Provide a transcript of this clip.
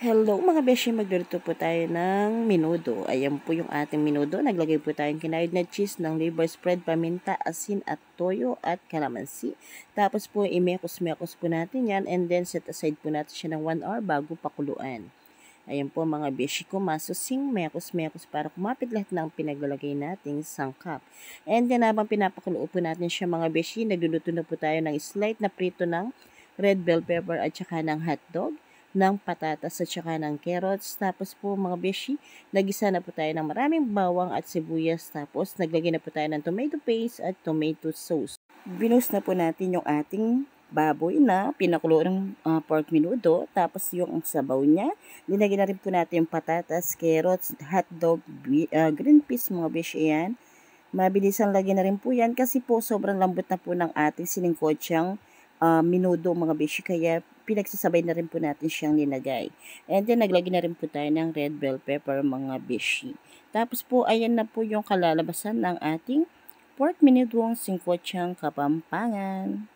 Hello mga beshi, magluluto po tayo ng menudo. Ayan po yung ating menudo. Naglagay po tayong kinayod na cheese ng liver spread, paminta, asin at toyo at kalamansi. Tapos po imekos-mekos po natin yan and then set aside po natin siya ng 1 hour bago pakuluan. Ayan po mga beshi ko, masusing mekos-mekos para kumapit lahat ng pinaglalagay nating sangkap. And then habang pinapakulo po natin siya mga beshi, nagluluto na po tayo ng slight na prito ng red bell pepper at saka ng hotdog, ng patatas at saka ng carrots. Tapos po mga beshi, nagisa na po tayo ng maraming bawang at sibuyas. Tapos naglagay na po tayo ng tomato paste at tomato sauce. Binus na po natin yung ating baboy na pinakulo ng pork menudo. Tapos yung sabaw niya, nilagay na rin po natin yung patatas, carrots, hotdog, green peas mga beshi yan. Mabilisan lagyan na rin po yan kasi po sobrang lambot na po ng ating siningkotsang menudo mga beshi, kaya pinagsasabay na rin po natin siyang nilagay. And then naglagay na rin po tayo ng red bell pepper mga beshi. Tapos po ayan na po yung kalalabasan ng ating pork menudong singkotsang Kapampangan.